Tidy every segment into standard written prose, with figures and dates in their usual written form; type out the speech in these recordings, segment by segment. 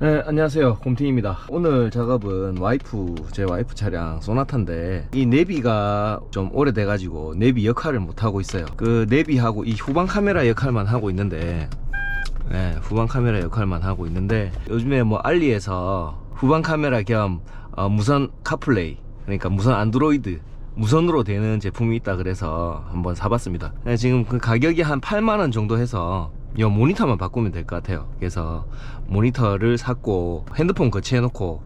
네, 안녕하세요. 곰팅입니다. 오늘 작업은 제 와이프 차량 소나타인데 이 내비가 좀 오래돼가지고 내비 역할을 못하고 있어요. 그 내비하고 이 후방 카메라 역할만 하고 있는데 후방 카메라 역할만 하고 있는데 요즘에 뭐 알리에서 후방 카메라 겸 무선 카플레이, 그러니까 무선 안드로이드 무선으로 되는 제품이 있다 그래서 한번 사봤습니다. 지금 그 가격이 한 8만원 정도 해서 이 모니터만 바꾸면 될 것 같아요. 그래서 모니터를 샀고 핸드폰 거치해 놓고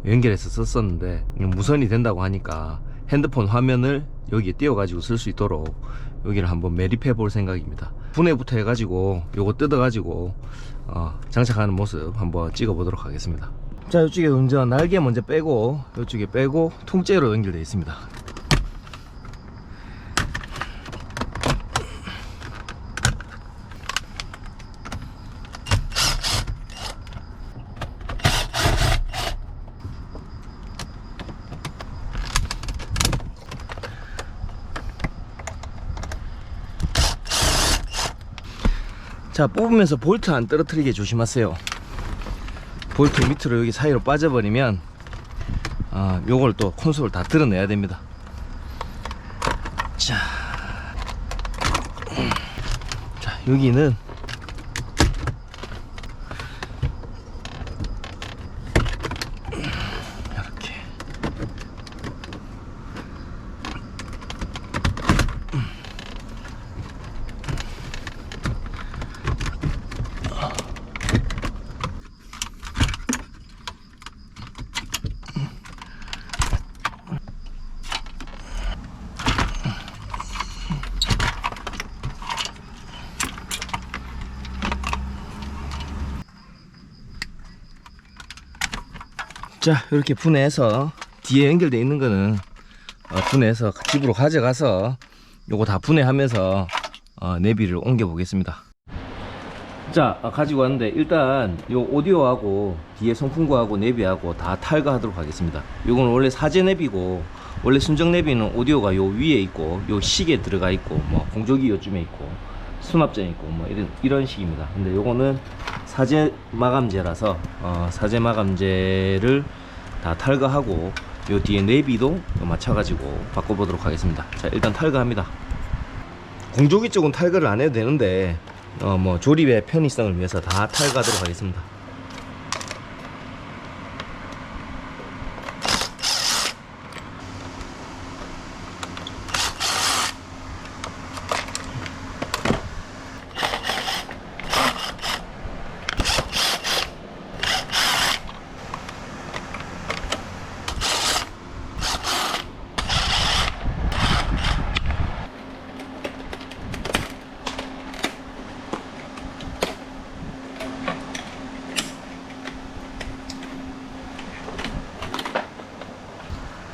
연결해서 썼었는데 무선이 된다고 하니까 핸드폰 화면을 여기에 띄워 가지고 쓸 수 있도록 여기를 한번 매립해 볼 생각입니다. 분해부터 해 가지고 요거 뜯어 가지고 장착하는 모습 한번 찍어 보도록 하겠습니다. 자, 이쪽에 먼저 날개 먼저 빼고 이쪽에 빼고 통째로 연결되어 있습니다. 자, 뽑으면서 볼트 안 떨어뜨리게 조심하세요. 볼트 밑으로 여기 사이로 빠져버리면 요걸 또 콘솔을 다 드러내야 됩니다. 자, 여기는 이렇게 자, 이렇게 분해해서 뒤에 연결되어 있는 거는 분해해서 집으로 가져가서 요거 다 분해하면서 내비를 옮겨 보겠습니다. 자, 가지고 왔는데 일단 요 오디오하고 뒤에 송풍구하고 내비하고 다 탈거하도록 하겠습니다. 요건 원래 사제 내비고, 원래 순정 내비는 오디오가 요 위에 있고 요 식에 들어가 있고 뭐 공조기 요쯤에 있고 수납장에 있고 뭐 이런 식입니다. 근데 요거는 사제 마감재라서 사제 마감재를 다 탈거하고 요 뒤에 내비도 맞춰가지고 바꿔보도록 하겠습니다. 자, 일단 탈거합니다. 공조기 쪽은 탈거를 안 해도 되는데 뭐 조립의 편의성을 위해서 다 탈거하도록 하겠습니다.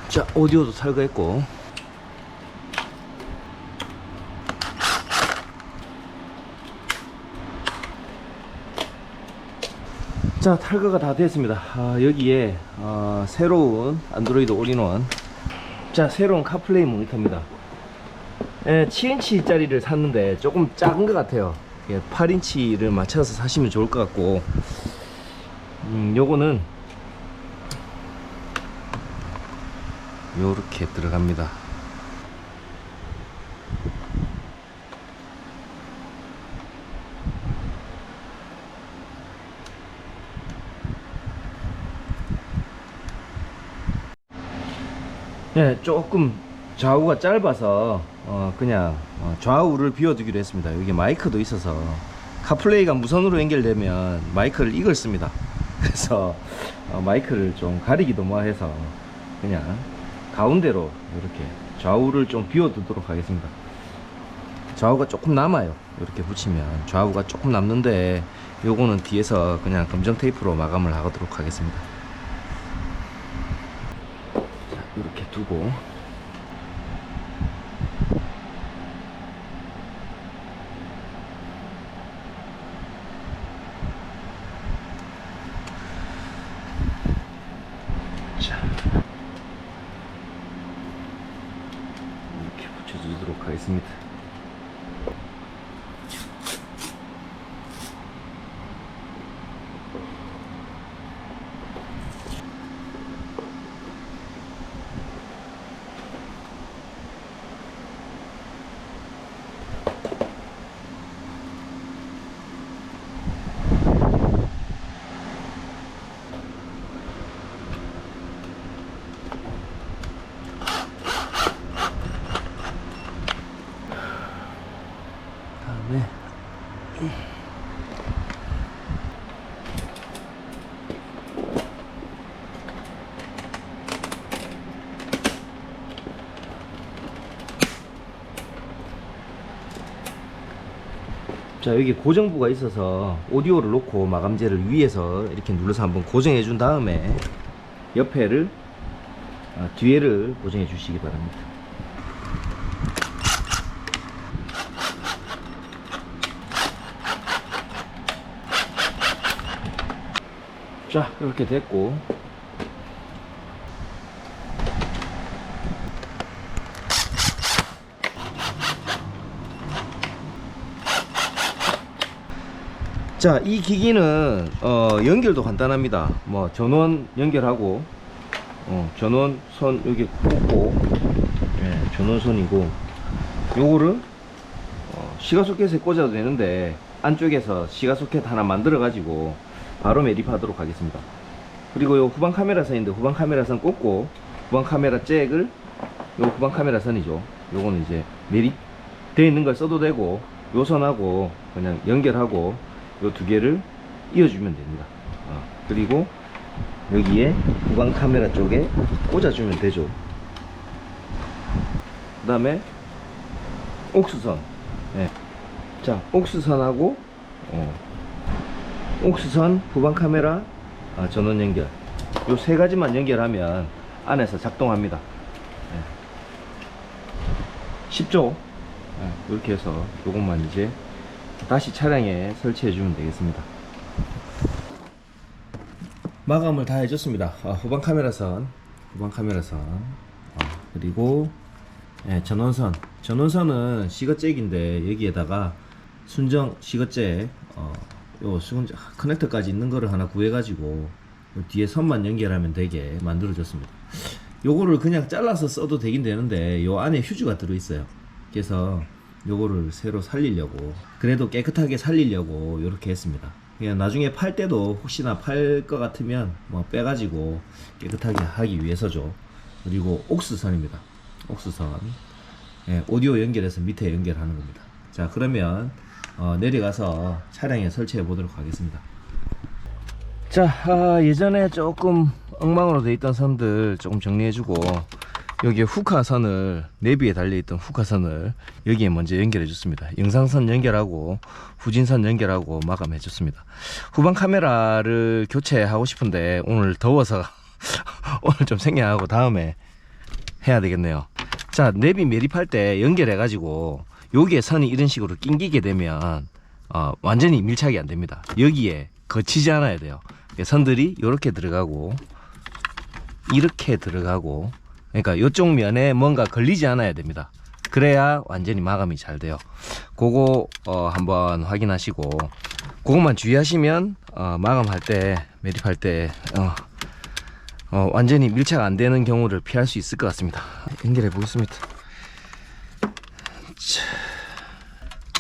자, 오디오도 탈거했고, 자, 탈거가 다 됐습니다. 여기에 새로운 안드로이드 올인원, 자, 새로운 카플레이 모니터입니다. 7인치 짜리를 샀는데 조금 작은 것 같아요. 8인치를 맞춰서 사시면 좋을 것 같고, 요거는 요렇게 들어갑니다. 조금 좌우가 짧아서 그냥 좌우를 비워두기로 했습니다. 여기 마이크도 있어서 카플레이가 무선으로 연결되면 마이크를 이걸 씁니다. 그래서 마이크를 좀 가리기도 뭐해서 그냥 가운데로 이렇게 좌우를 좀 비워두도록 하겠습니다. 좌우가 조금 남아요. 이렇게 붙이면 좌우가 조금 남는데 요거는 뒤에서 그냥 검정 테이프로 마감을 하도록 하겠습니다. 자, 이렇게 두고 붙여주도록 하겠습니다. 자, 여기 고정부가 있어서 오디오를 놓고 마감재를 위에서 이렇게 눌러서 한번 고정해 준 다음에 옆에를 뒤에를 고정해 주시기 바랍니다. 자, 이렇게 됐고, 자, 이 기기는 연결도 간단합니다. 뭐 전원 연결하고 전원선 여기 꽂고, 예, 전원선이고, 요거를 시가소켓에 꽂아도 되는데 안쪽에서 시가소켓 하나 만들어 가지고 바로 매립하도록 하겠습니다. 그리고 요 후방 카메라 선인데 후방 카메라 선 꽂고, 후방 카메라 잭을, 요 후방 카메라 선이죠, 요거는 이제 매립 되어 있는 걸 써도 되고, 요 선하고 그냥 연결하고 요 두 개를 이어주면 됩니다. 그리고 여기에 후방 카메라 쪽에 꽂아주면 되죠. 그 다음에 옥스선, 네. 자, 옥스선하고 옥스선, 후방 카메라, 전원 연결, 요 세 가지만 연결하면 안에서 작동합니다. 네. 쉽죠? 네. 이렇게 해서 요것만 이제 다시 차량에 설치해 주면 되겠습니다. 마감을 다 해줬습니다. 후방 카메라선, 그리고 전원선, 전원선은 시거잭인데 여기에다가 순정 시거잭, 요 커넥터까지 있는 거를 하나 구해가지고 뒤에 선만 연결하면 되게 만들어줬습니다. 요거를 그냥 잘라서 써도 되긴 되는데 요 안에 휴지가 들어있어요. 그래서 요거를 새로 살리려고, 그래도 깨끗하게 살리려고 이렇게 했습니다. 그냥 나중에 팔 때도 혹시나 팔 것 같으면 뭐 빼가지고 깨끗하게 하기 위해서죠. 그리고 옥스선입니다. 옥스선, 예, 오디오 연결해서 밑에 연결하는 겁니다. 자, 그러면 내려가서 차량에 설치해 보도록 하겠습니다. 자, 예전에 조금 엉망으로 되어 있던 선들 조금 정리해주고, 여기에 후카선을, 내비에 달려있던 후카선을 여기에 먼저 연결해 줬습니다. 영상선 연결하고 후진선 연결하고 마감해 줬습니다. 후방 카메라를 교체하고 싶은데 오늘 더워서 오늘 좀 생략하고 다음에 해야 되겠네요. 자, 내비 매립할 때 연결해 가지고 여기에 선이 이런 식으로 낑기게 되면 완전히 밀착이 안 됩니다. 여기에 거치지 않아야 돼요. 선들이 이렇게 들어가고 이렇게 들어가고, 그러니까 이쪽 면에 뭔가 걸리지 않아야 됩니다. 그래야 완전히 마감이 잘 돼요. 그거 한번 확인하시고, 그것만 주의하시면 마감할 때, 매립할 때 완전히 밀착 안 되는 경우를 피할 수 있을 것 같습니다. 연결해 보겠습니다.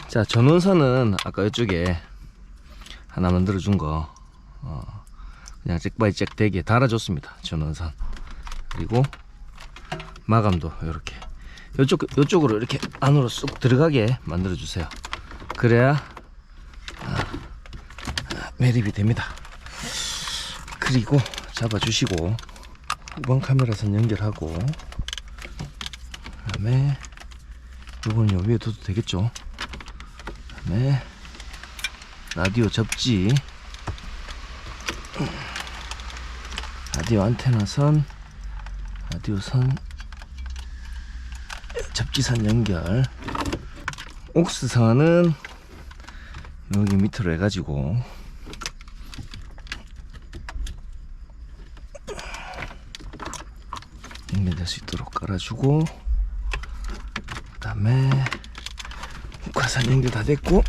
자, 전원선은 아까 이쪽에 하나 만들어 준 거 그냥 잭바이잭 되게 달아줬습니다. 전원선. 그리고 마감도 이렇게 요쪽으로 이렇게 안으로 쑥 들어가게 만들어 주세요. 그래야 매립이 됩니다. 그리고 잡아 주시고 후방 카메라선 연결하고, 그 다음에 요거는 요 위에 둬도 되겠죠. 그 다음에 라디오 접지, 라디오 안테나 선, 라디오 선, 접지선 연결, 옥스선은 여기 밑으로 해가지고 연결될 수 있도록 깔아주고, 그 다음에 후카선 연결 다 됐고,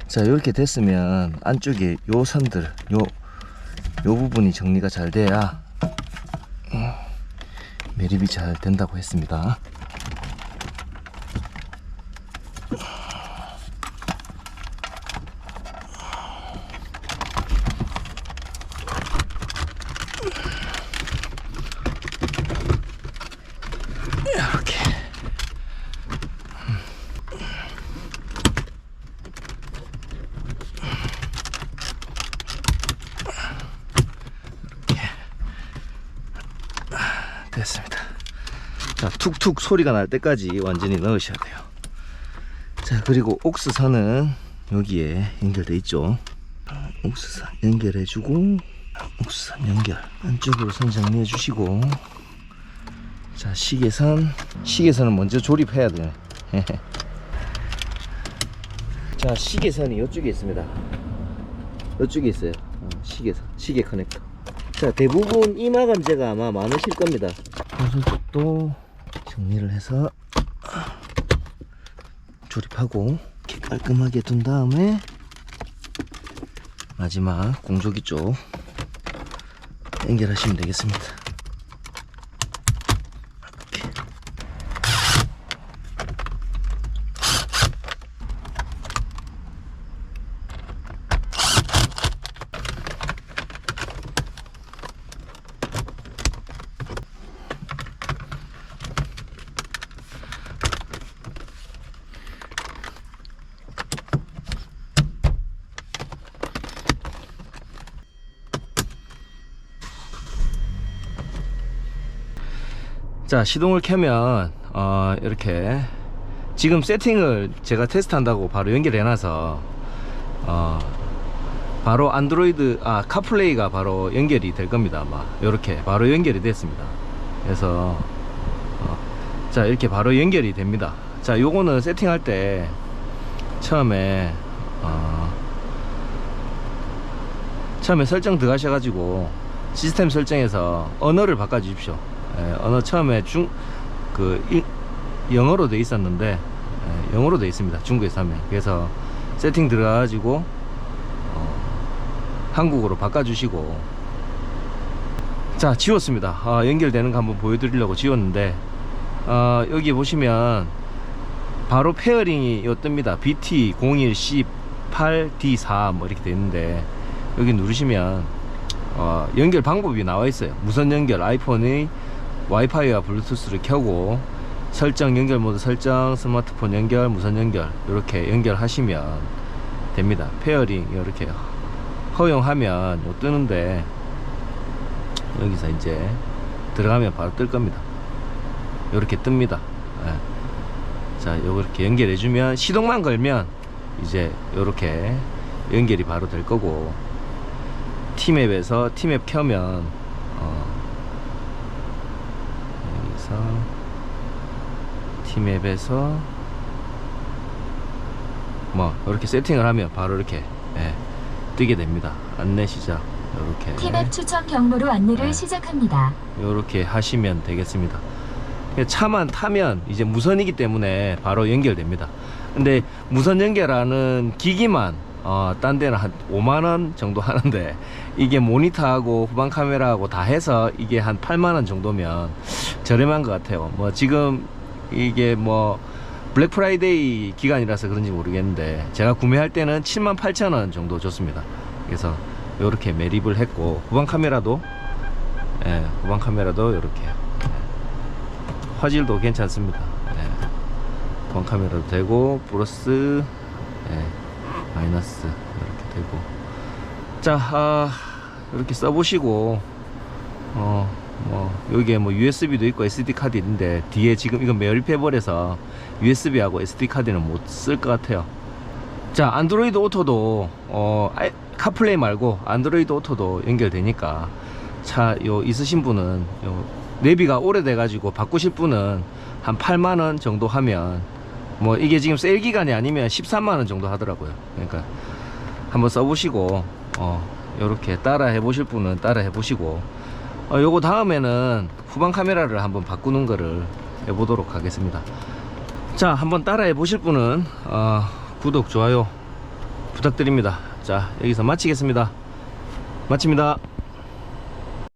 자, 이렇게 됐으면 안쪽에 요 선들, 요 부분이 정리가 잘 돼야 매립이 잘 된다고 했습니다. 이렇게 자, 툭툭 소리가 날 때까지 완전히 넣으셔야 돼요. 자, 그리고 옥스선은 여기에 연결돼 있죠. 옥스선 연결해주고, 옥스선 연결 안쪽으로 선 정리해 주시고, 자, 시계선은 먼저 조립해야 돼요. 자, 시계선이 이쪽에 있습니다. 이쪽에 있어요. 시계선, 시계 커넥터. 자, 대부분 이마 감재가 아마 많으실 겁니다. 이쪽도 정리를 해서 조립하고 이렇게 깔끔하게 둔 다음에 마지막 공조기 쪽 연결하시면 되겠습니다. 이렇게. 자, 시동을 켜면 이렇게 지금 세팅을 제가 테스트한다고 바로 연결해 놔서 바로 안드로이드 카플레이가 바로 연결이 될 겁니다. 아마 이렇게 바로 연결이 됐습니다. 그래서 자, 이렇게 바로 연결이 됩니다. 자, 요거는 세팅할 때 처음에 설정 들어가셔가지고 시스템 설정에서 언어를 바꿔 주십시오. 언어 처음에 영어로 돼 있었는데 영어로 돼 있습니다. 중국에서 하면. 그래서 세팅 들어가가지고 한국어로 바꿔주시고. 자, 지웠습니다. 연결되는 거 한번 보여드리려고 지웠는데 여기 보시면 바로 페어링이 요 뜹니다. BT01C8D4 뭐 이렇게 돼 있는데 여기 누르시면 연결 방법이 나와 있어요. 무선 연결, 아이폰의 와이파이와 블루투스를 켜고 설정, 연결 모드 설정, 스마트폰 연결, 무선 연결 이렇게 연결하시면 됩니다. 페어링 이렇게 허용하면 요 뜨는데 여기서 이제 들어가면 바로 뜰 겁니다. 이렇게 뜹니다. 자, 요렇게 연결해주면 시동만 걸면 이제 요렇게 연결이 바로 될 거고, T맵에서 T맵 켜면 여기서 T맵에서 뭐 이렇게 세팅을 하면 바로 이렇게 뜨게 됩니다. 안내 시작. 이렇게 T맵 추천 경로로 안내를 시작합니다. 이렇게 하시면 되겠습니다. 차만 타면 이제 무선이기 때문에 바로 연결됩니다. 근데 무선 연결하는 기기만 딴 데는 한 5만원 정도 하는데, 이게 모니터하고 후방 카메라하고 다 해서 이게 한 8만원 정도면 저렴한 것 같아요. 뭐 지금 이게 뭐 블랙 프라이데이 기간이라서 그런지 모르겠는데 제가 구매할 때는 78,000원 정도 줬습니다. 그래서 이렇게 매립을 했고, 후방 카메라도 이렇게 화질도 괜찮습니다. 후방 카메라도 되고 플러스 마이너스 이렇게 되고. 자, 이렇게 써보시고 뭐 여기에 뭐 USB도 있고 SD 카드 있는데, 뒤에 지금 이거 매립해 버려서 USB하고 SD 카드는 못 쓸 것 같아요. 자, 안드로이드 오토도 카플레이 말고 안드로이드 오토도 연결되니까, 차 있으신 분은 내비가 오래돼 가지고 바꾸실 분은 한 8만원 정도 하면, 뭐 이게 지금 세일 기간이 아니면 13만원 정도 하더라고요. 그러니까 한번 써보시고 요렇게 따라 해보실 분은 따라 해보시고, 요거 다음에는 후방 카메라를 한번 바꾸는 거를 해보도록 하겠습니다. 자, 한번 따라 해보실 분은 구독, 좋아요 부탁드립니다. 자, 여기서 마치겠습니다. 마칩니다.